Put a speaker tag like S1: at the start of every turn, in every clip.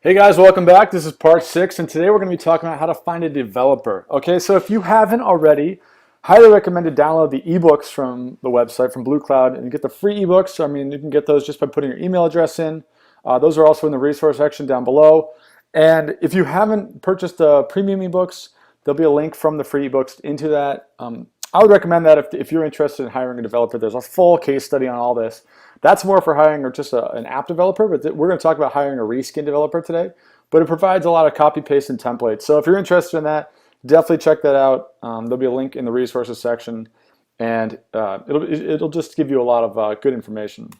S1: Hey guys, welcome back. This is part 6, and today we're going to be talking about how to find a developer. Okay, so if you haven't already, highly recommend to download the ebooks from the website, from Blue Cloud, and you get the free ebooks. I mean, you can get those just by putting your email address in. Those are also in the resource section down below. And if you haven't purchased the premium ebooks, there'll be a link from the free ebooks into that. I would recommend that if you're interested in hiring a developer. There's a full case study on all this. That's more for hiring or just an app developer, but we're going to talk about hiring a Reskin developer today. But it provides a lot of copy, paste, and templates. So if you're interested in that, definitely check that out. There'll be a link in the resources section, and it'll just give you a lot of good information.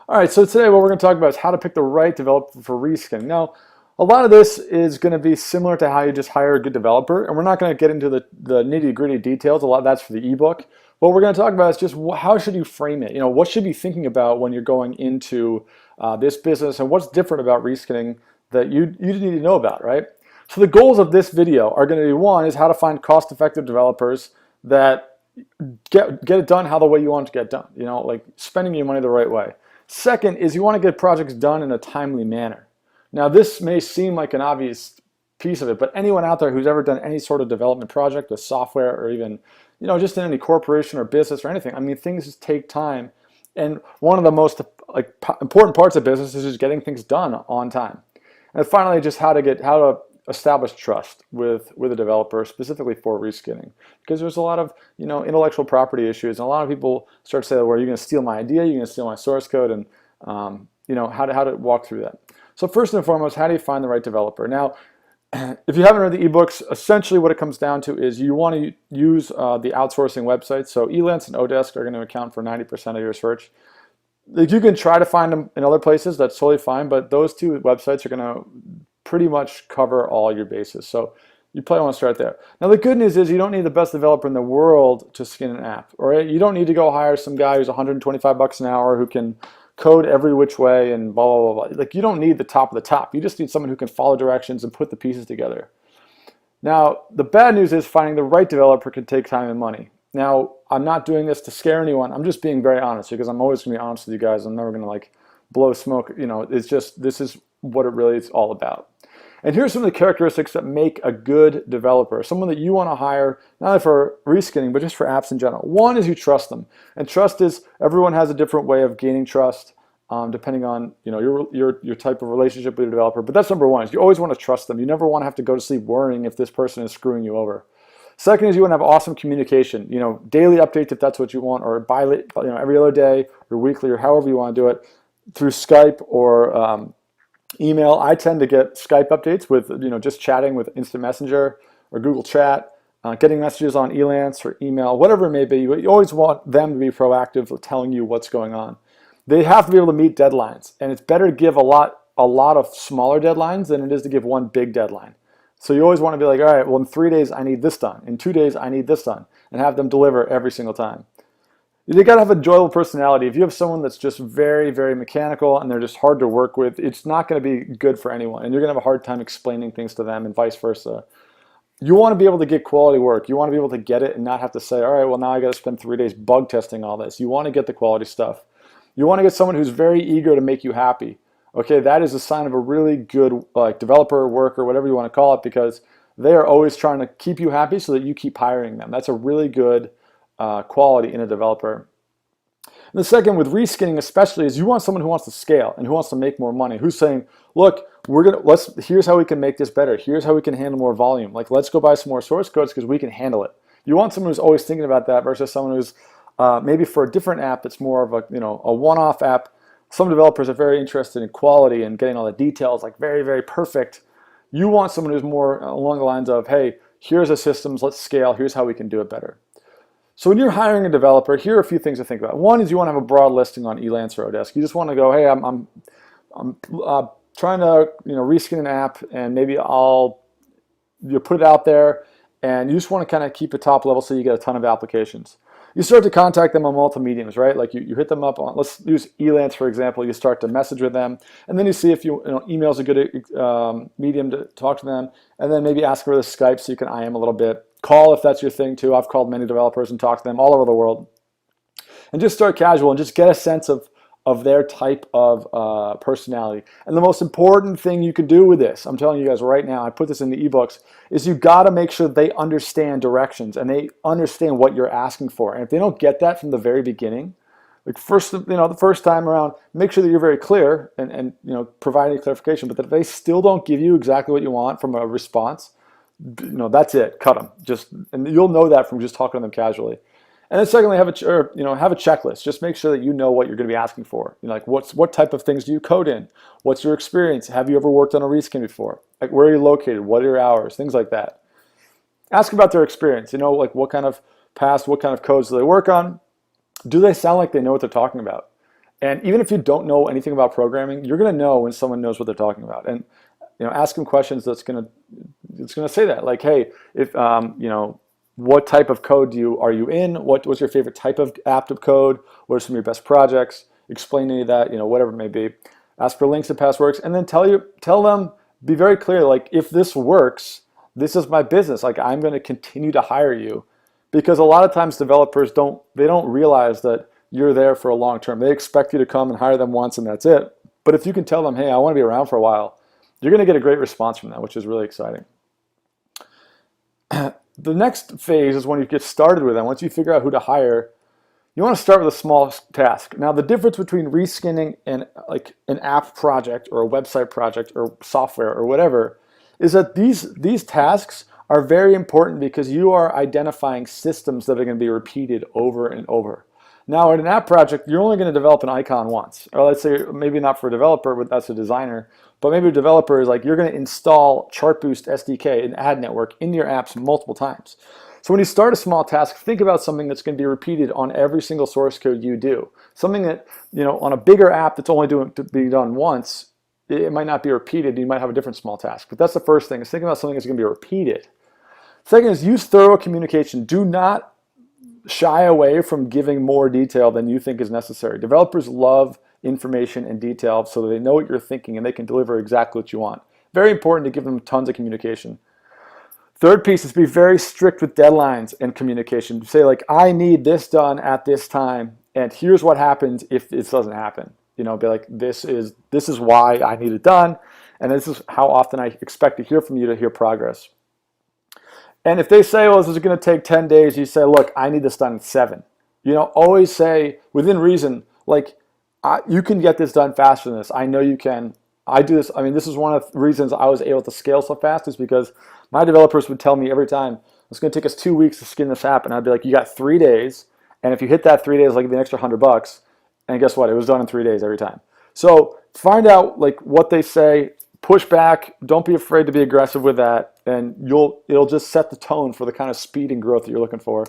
S1: All right, so today what we're going to talk about is how to pick the right developer for Reskinning. Now, a lot of this is going to be similar to how you just hire a good developer, and we're not going to get into the nitty-gritty details. A lot of that's for the ebook. What we're going to talk about is just how should you frame it? You know, what should you be thinking about when you're going into this business, and what's different about Reskinning that you need to know about, right? So the goals of this video are going to be, one, is how to find cost-effective developers that get it done how the way you want it to get done. You know, like spending your money the right way. Second is you want to get projects done in a timely manner. Now, this may seem like an obvious piece of it, but anyone out there who's ever done any sort of development project with software, or even, you know, just in any corporation or business or anything, I mean, things just take time. And one of the most important parts of business is just getting things done on time. And finally, just how to establish trust with a developer, specifically for Reskinning, because there's a lot of, you know, intellectual property issues, and a lot of people start to say, well, you're going to steal my idea, you're going to steal my source code, and you know, how to walk through that. So first and foremost, how do you find the right developer? Now, if you haven't read the ebooks, essentially what it comes down to is you want to use the outsourcing websites. So Elance and Odesk are going to account for 90% of your search. Like, you can try to find them in other places, that's totally fine, but those two websites are going to pretty much cover all your bases. So you probably want to start there. Now, the good news is you don't need the best developer in the world to skin an app, all right? You don't need to go hire some guy who's 125 bucks an hour who can code every which way and blah, blah, blah, blah. Like, you don't need the top of the top. You just need someone who can follow directions and put the pieces together. Now, the bad news is finding the right developer can take time and money. Now, I'm not doing this to scare anyone. I'm just being very honest, because I'm always going to be honest with you guys. I'm never going to like blow smoke. You know, it's just, this is what it really is all about. And here's some of the characteristics that make a good developer, someone that you want to hire, not only for Reskinning, but just for apps in general. One is you trust them. And trust is, everyone has a different way of gaining trust, depending on, you know, your type of relationship with your developer. But that's number one, is you always want to trust them. You never want to have to go to sleep worrying if this person is screwing you over. Second is you want to have awesome communication, you know, daily updates if that's what you want, or every other day, or weekly, or however you want to do it, through Skype or email. I tend to get Skype updates with, you know, just chatting with Instant Messenger or Google Chat, getting messages on Elance or email, whatever it may be. You always want them to be proactive with telling you what's going on. They have to be able to meet deadlines, and it's better to give a lot of smaller deadlines than it is to give one big deadline. So you always want to be like, all right, well, in 3 days I need this done, in 2 days I need this done, and have them deliver every single time. You got to have a enjoyable personality. If you have someone that's just very, very mechanical and they're just hard to work with, it's not going to be good for anyone, and you're going to have a hard time explaining things to them, and vice versa. You want to be able to get quality work. You want to be able to get it and not have to say, all right, well, now I got to spend 3 days bug testing all this. You want to get the quality stuff. You want to get someone who's very eager to make you happy. Okay, that is a sign of a really good developer, worker, whatever you want to call it, because they are always trying to keep you happy so that you keep hiring them. That's a really good quality in a developer. And the second, with Reskinning especially, is you want someone who wants to scale and who wants to make more money, who's saying, look, here's how we can make this better. Here's how we can handle more volume. Like, let's go buy some more source codes because we can handle it. You want someone who's always thinking about that versus someone who's maybe for a different app that's more of a one-off app. Some developers are very interested in quality and getting all the details like very, very perfect. You want someone who's more along the lines of, hey, here's the systems, let's scale, here's how we can do it better. So when you're hiring a developer, here are a few things to think about. One is you want to have a broad listing on Elance or Odesk. You just want to go, hey, I'm trying to reskin an app, and maybe you put it out there, and you just want to kind of keep it top level so you get a ton of applications. You start to contact them on multiple mediums, right? Like you hit them up on, let's use Elance for example. You start to message with them, and then you see if email is a good medium to talk to them, and then maybe ask for the Skype so you can IM a little bit. Call if that's your thing too. I've called many developers and talked to them all over the world. And just start casual and just get a sense of of their type of personality. And the most important thing you can do with this, I'm telling you guys right now, I put this in the ebooks, is you got to make sure they understand directions and they understand what you're asking for. And if they don't get that from the very beginning, like the first time around, make sure that you're very clear and provide any clarification. But if they still don't give you exactly what you want from a response, that's it. Cut them. And you'll know that from just talking to them casually. And then secondly, have a checklist. Just make sure that you know what you're going to be asking for. Like what type of things do you code in? What's your experience? Have you ever worked on a reskin before? Like where are you located? What are your hours? Things like that. Ask about their experience. Like what kind of codes do they work on? Do they sound like they know what they're talking about? And even if you don't know anything about programming, you're going to know when someone knows what they're talking about. And ask them questions that's going to say that. Like, hey, if what type of code are you in? What's your favorite type of app to code? What are some of your best projects? Explain any of that, whatever it may be. Ask for links to past works, and then tell them, be very clear, like, if this works, this is my business. Like, I'm going to continue to hire you. Because a lot of times developers don't realize that you're there for a long term. They expect you to come and hire them once and that's it. But if you can tell them, hey, I want to be around for a while, you're going to get a great response from that, which is really exciting. The next phase is when you get started with them. Once you figure out who to hire, you want to start with a small task. Now, the difference between reskinning and like an app project or a website project or software or whatever is that these tasks are very important because you are identifying systems that are going to be repeated over and over. Now, in an app project, you're only going to develop an icon once. Or let's say, maybe not for a developer, but that's a designer. But maybe a developer is like, you're going to install Chartboost SDK, an ad network, into your apps multiple times. So when you start a small task, think about something that's going to be repeated on every single source code you do. Something that, on a bigger app that's only to be done once, it might not be repeated. You might have a different small task. But that's the first thing, is think about something that's going to be repeated. Second is use thorough communication. Do not shy away from giving more detail than you think is necessary. Developers love information and detail so that they know what you're thinking and they can deliver exactly what you want. Very important to give them tons of communication. Third piece is be very strict with deadlines and communication. Say like, I need this done at this time, and here's what happens if this doesn't happen. Be like, this is why I need it done, and this is how often I expect to hear from you to hear progress. And if they say, well, this is going to take 10 days, you say, look, I need this done in 7. Always say, within reason, like, you can get this done faster than this. I know you can. I do this. I mean, this is one of the reasons I was able to scale so fast, is because my developers would tell me every time, it's going to take us 2 weeks to skin this app. And I'd be like, you got 3 days. And if you hit that 3 days, I'll give you an extra $100. And guess what? It was done in 3 days every time. So find out like what they say, push back. Don't be afraid to be aggressive with that. And it'll just set the tone for the kind of speed and growth that you're looking for.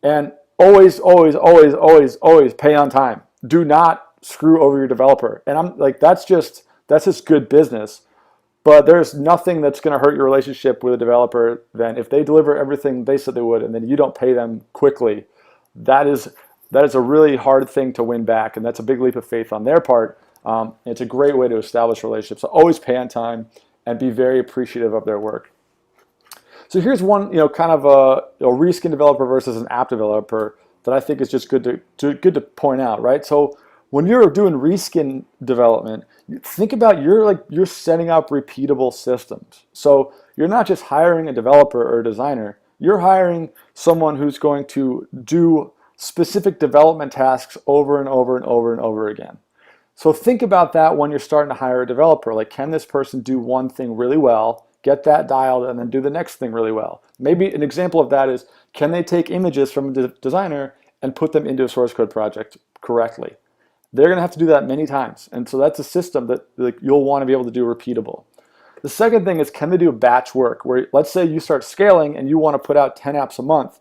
S1: And always, always, always, always, always pay on time. Do not screw over your developer. And I'm like, that's just good business. But there's nothing that's going to hurt your relationship with a developer than if they deliver everything they said they would and then you don't pay them quickly. That is a really hard thing to win back, and that's a big leap of faith on their part. It's a great way to establish relationships. So always pay on time and be very appreciative of their work. So here's one, kind of a reskin developer versus an app developer that I think is just good to point out, right? So when you're doing reskin development, think about you're setting up repeatable systems. So you're not just hiring a developer or a designer. You're hiring someone who's going to do specific development tasks over and over and over and over again. So think about that when you're starting to hire a developer. Like, can this person do one thing really well, get that dialed, and then do the next thing really well? Maybe an example of that is, can they take images from a designer and put them into a source code project correctly? They're going to have to do that many times. And so that's a system that you'll want to be able to do repeatable. The second thing is, can they do batch work? Where, let's say you start scaling and you want to put out 10 apps a month.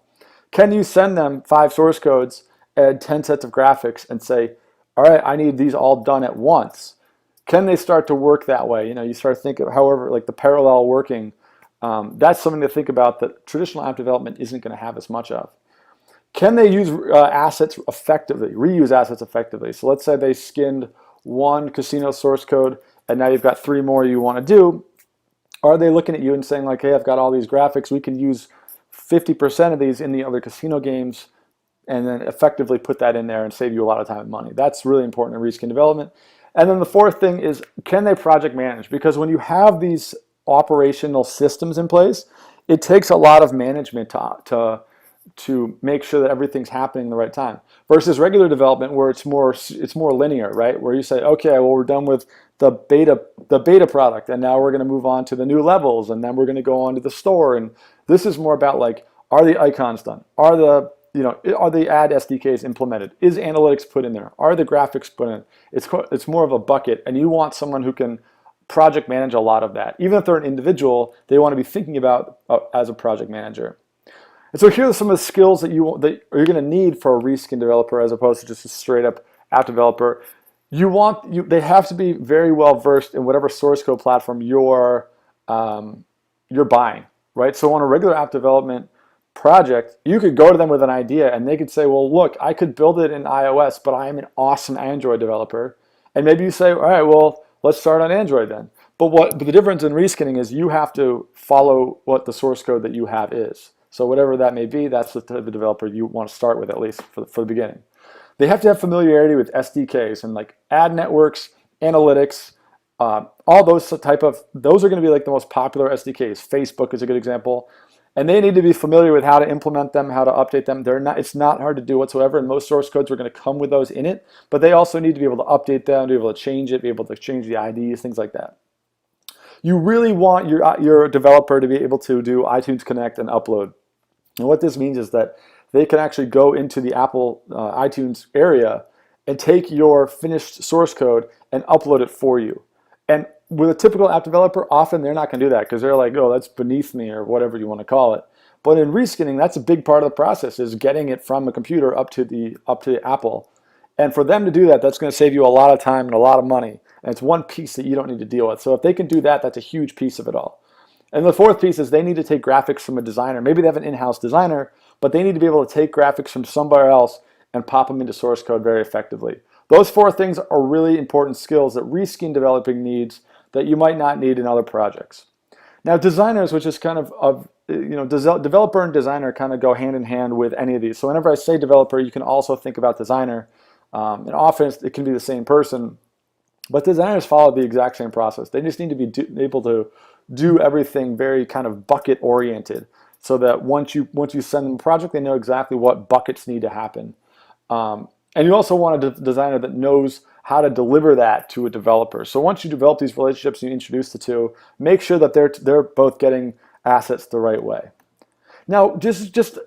S1: Can you send them 5 source codes and 10 sets of graphics and say, all right, I need these all done at once? Can they start to work that way? You start thinking, however, like the parallel working, that's something to think about that traditional app development isn't going to have as much of. Can they use assets effectively, reuse assets effectively? So let's say they skinned 1 casino source code and now you've got 3 more you want to do. Are they looking at you and saying like, hey, I've got all these graphics, we can use 50% of these in the other casino games. and then effectively put that in there and save you a lot of time and money. That's really important in reskin development. And then the fourth thing is, can they project manage? Because when you have these operational systems in place, it takes a lot of management to make sure that everything's happening in the right time. Versus regular development where it's more linear, right? Where you say, okay, well, we're done with the beta product, and now we're going to move on to the new levels, and then we're going to go on to the store. And this is more about like, are the icons done? Are the ad SDKs implemented? Is analytics put in there? Are the graphics put in? It's more of a bucket, and you want someone who can project manage a lot of that. Even if they're an individual, they want to be thinking about as a project manager. And so here are some of the skills that you're going to need for a reskin developer as opposed to just a straight up app developer. They have to be very well versed in whatever source code platform you're buying, right? So on a regular app development project, you could go to them with an idea and they could say, well, look, I could build it in iOS, but I am an awesome Android developer. And maybe you say, all right, well, let's start on Android then. But the difference in reskinning is you have to follow what the source code that you have is. So whatever that may be, that's the type of developer you want to start with, at least for the beginning. They have to have familiarity with SDKs and like ad networks, analytics, all those are going to be like the most popular SDKs. Facebook is a good example. And they need to be familiar with how to implement them, how to update them. It's not hard to do whatsoever, and most source codes are going to come with those in it, but they also need to be able to update them, to be able to change it, be able to change the IDs, things like that. You really want your developer to be able to do iTunes Connect and upload. And what this means is that they can actually go into the Apple iTunes area and take your finished source code and upload it for you. And with a typical app developer, often they're not going to do that because they're like, oh, that's beneath me or whatever you want to call it. But in reskinning, that's a big part of the process, is getting it from a computer up to the Apple. And for them to do that, that's going to save you a lot of time and a lot of money. And it's one piece that you don't need to deal with. So if they can do that, that's a huge piece of it all. And the fourth piece is they need to take graphics from a designer. Maybe they have an in-house designer, but they need to be able to take graphics from somewhere else and pop them into source code very effectively. Those four things are really important skills that reskin developing needs that you might not need in other projects. Now, designers, which is kind of developer and designer kind of go hand in hand with any of these. So whenever I say developer, you can also think about designer. And often it can be the same person, but designers follow the exact same process. They just need to be able to do everything very kind of bucket oriented, so that once you send them a project, they know exactly what buckets need to happen. And you also want a designer that knows how to deliver that to a developer. So once you develop these relationships and you introduce the two, make sure that they're both getting assets the right way. Now, this is just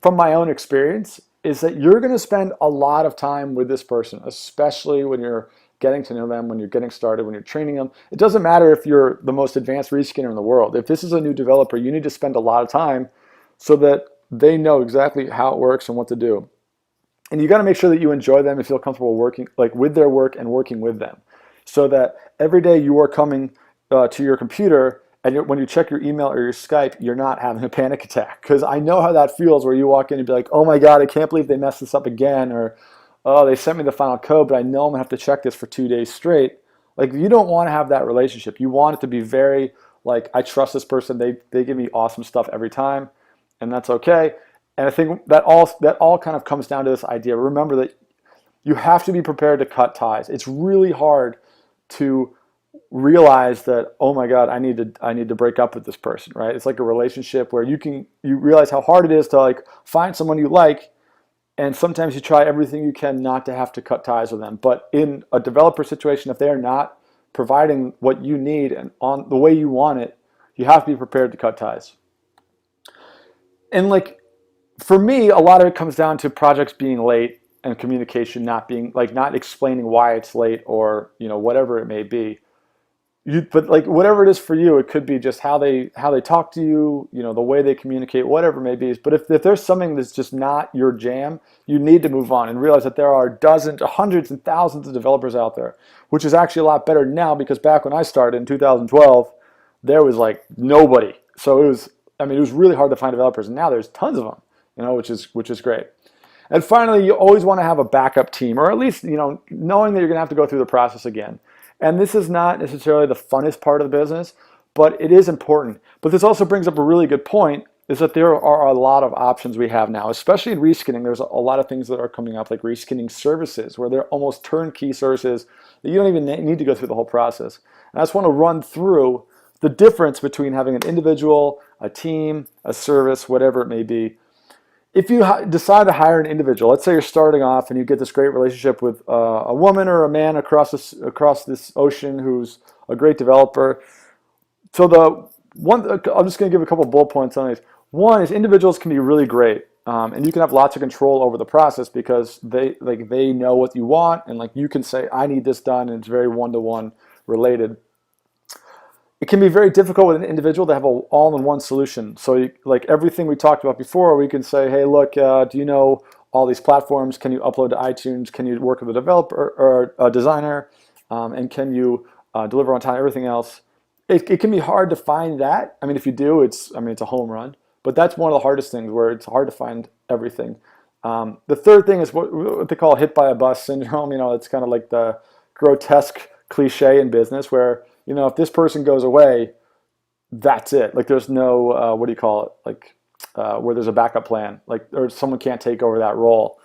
S1: from my own experience, is that you're going to spend a lot of time with this person, especially when you're getting to know them, when you're getting started, when you're training them. It doesn't matter if you're the most advanced reskinner in the world. If this is a new developer, you need to spend a lot of time so that they know exactly how it works and what to do. And you got to make sure that you enjoy them and feel comfortable working with their work and working with them, so that every day you are coming to your computer and when you check your email or your Skype, you're not having a panic attack. Because I know how that feels, where you walk in and be like, oh my God, I can't believe they messed this up again, or oh, they sent me the final code, but I know I'm gonna have to check this for 2 days straight. Like, you don't want to have that relationship. You want it to be very like, I trust this person. They give me awesome stuff every time, and that's okay. And I think that all kind of comes down to this idea. Remember that you have to be prepared to cut ties. It's really hard to realize that, oh my God, I need to break up with this person, right? It's like a relationship where you realize how hard it is to like find someone you like, and sometimes you try everything you can not to have to cut ties with them. But in a developer situation, if they are not providing what you need and on the way you want it, you have to be prepared to cut ties. And like, for me, a lot of it comes down to projects being late and communication not explaining why it's late, or whatever it may be. But like, whatever it is for you, it could be just how they talk to you, the way they communicate, whatever it may be. But if there's something that's just not your jam, you need to move on and realize that there are dozens, hundreds, and thousands of developers out there, which is actually a lot better now, because back when I started in 2012, there was like nobody. So it was really hard to find developers, and now there's tons of them, which is great. And finally, you always want to have a backup team, or at least, knowing that you're going to have to go through the process again. And this is not necessarily the funnest part of the business, but it is important. But this also brings up a really good point, is that there are a lot of options we have now, especially in reskinning. There's a lot of things that are coming up, like reskinning services, where they're almost turnkey services that you don't even need to go through the whole process. And I just want to run through the difference between having an individual, a team, a service, whatever it may be. If you decide to hire an individual, let's say you're starting off and you get this great relationship with a woman or a man across this ocean who's a great developer. So I'm just going to give a couple bullet points on these. One is individuals can be really great, and you can have lots of control over the process because they know what you want, and like you can say, I need this done, and it's very one-to-one related. It can be very difficult with an individual to have an all-in-one solution. So like everything we talked about before, we can say, hey, look, do you know all these platforms? Can you upload to iTunes? Can you work with a developer or a designer? And can you deliver on time, everything else? It can be hard to find that. I mean, if you do, it's a home run. But that's one of the hardest things where it's hard to find everything. The third thing is what they call hit by a bus syndrome. It's kind of like the grotesque cliche in business where, if this person goes away, that's it. Like there's no, what do you call it? Like where there's a backup plan, like, or someone can't take over that role.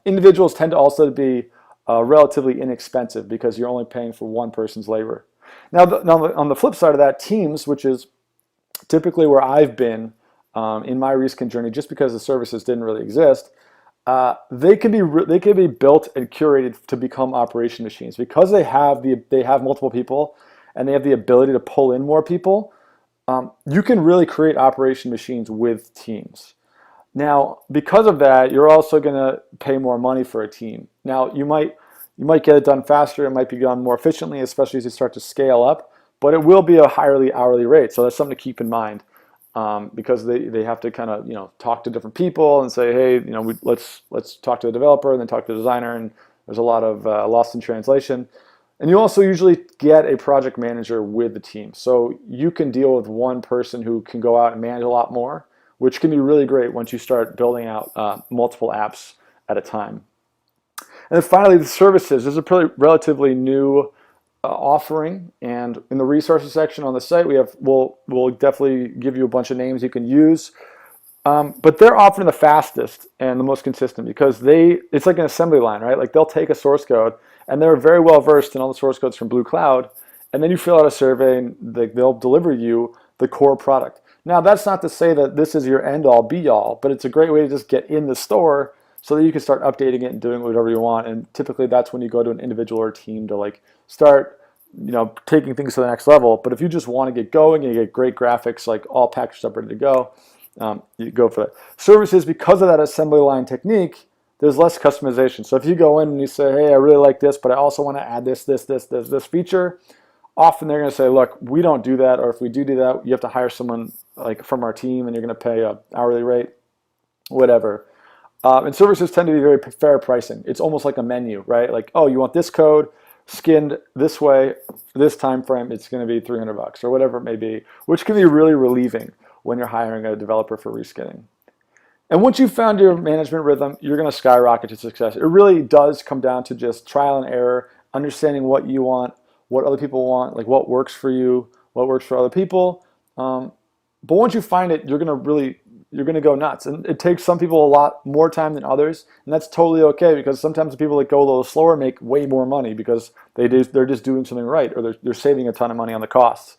S1: Individuals tend to also be relatively inexpensive because you're only paying for one person's labor. Now, on the flip side of that, teams, which is typically where I've been in my reskin journey, just because the services didn't really exist, they can be built and curated to become operation machines because they have multiple people and they have the ability to pull in more people. You can really create operation machines with teams. Now, because of that, you're also going to pay more money for a team. Now, you might get it done faster. It might be done more efficiently, especially as you start to scale up. But it will be a higher hourly rate. So that's something to keep in mind because they have to kind of talk to different people and say, hey, let's talk to the developer and then talk to the designer. And there's a lot of lost in translation. And you also usually get a project manager with the team. So you can deal with one person who can go out and manage a lot more, which can be really great once you start building out multiple apps at a time. And then finally, the services. This is a relatively new offering, and in the resources section on the site, we'll definitely give you a bunch of names you can use. But they're often the fastest and the most consistent because it's like an assembly line, right? Like they'll take a source code and they're very well versed in all the source codes from Blue Cloud, and then you fill out a survey and they'll deliver you the core product. Now, that's not to say that this is your end-all be-all, but it's a great way to just get in the store so that you can start updating it and doing whatever you want. And typically that's when you go to an individual or team to like start taking things to the next level. But if you just want to get going and you get great graphics like all packaged up ready to go, you go for that. Services, because of that assembly line technique, there's less customization. So if you go in and you say, hey, I really like this, but I also want to add this feature, often they're going to say, look, we don't do that. Or if we do that, you have to hire someone like from our team and you're going to pay an hourly rate, whatever. And services tend to be very fair pricing. It's almost like a menu, right? Like, oh, you want this code skinned this way, this time frame, it's going to be $300 or whatever it may be, which can be really relieving when you're hiring a developer for reskinning. And once you've found your management rhythm, you're going to skyrocket to success. It really does come down to just trial and error, understanding what you want, what other people want, like what works for you, what works for other people. But once you find it, you're going to go nuts. And it takes some people a lot more time than others, and that's totally okay because sometimes the people that go a little slower make way more money because they're just doing something right, or they're saving a ton of money on the costs.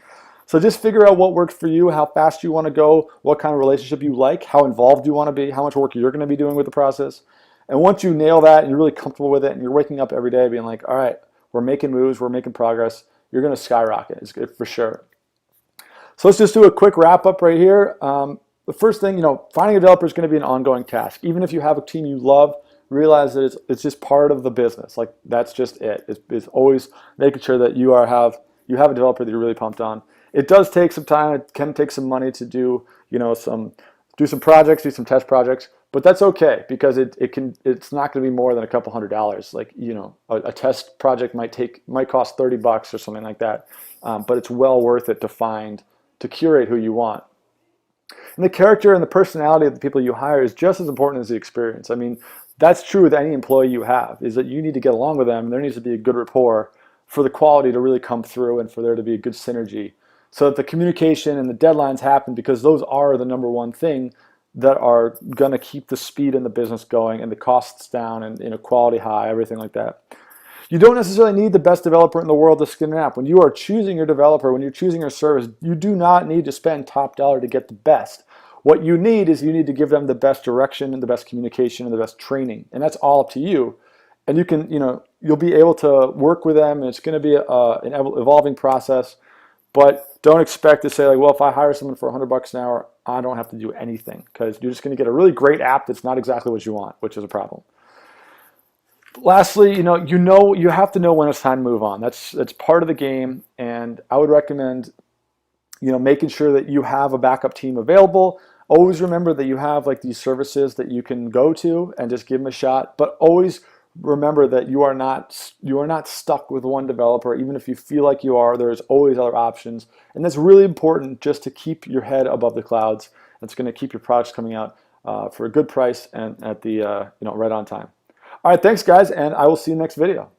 S1: So just figure out what works for you, how fast you want to go, what kind of relationship you like, how involved you want to be, how much work you're going to be doing with the process. And once you nail that and you're really comfortable with it and you're waking up every day being like, all right, we're making moves, we're making progress, you're going to skyrocket. It's good for sure. So let's just do a quick wrap up right here. The first thing, finding a developer is going to be an ongoing task. Even if you have a team you love, realize that it's just part of the business. Like that's just it. It's always making sure that you have a developer that you're really pumped on. It does take some time. It can take some money to do some projects, do some test projects, but that's okay because it's not going to be more than a couple $100. Like a test project might cost $30 or something like that, but it's well worth it to curate who you want. And the character and the personality of the people you hire is just as important as the experience. I mean, that's true with any employee you have, is that you need to get along with them. There needs to be a good rapport for the quality to really come through and for there to be a good synergy. so that the communication and the deadlines happen, because those are the number one thing that are going to keep the speed in the business going and the costs down and quality high, everything like that. You don't necessarily need the best developer in the world to skin an app. When you are choosing your developer, when you're choosing your service, you do not need to spend top dollar to get the best. What you need is you need to give them the best direction and the best communication and the best training, and that's all up to you. And you can, you'll be able to work with them, and it's going to be an evolving process. But don't expect to say like, well, if I hire someone for $100 an hour, I don't have to do anything, because you're just going to get a really great app that's not exactly what you want, which is a problem. Lastly, you have to know when it's time to move on. That's part of the game, and I would recommend, making sure that you have a backup team available. Always remember that you have like these services that you can go to and just give them a shot, but always remember that you are not stuck with one developer. Even if you feel like you are, there's always other options, and that's really important just to keep your head above the clouds. It's going to keep your products coming out for a good price and at the right on time. All right, thanks guys, and I will see you next video.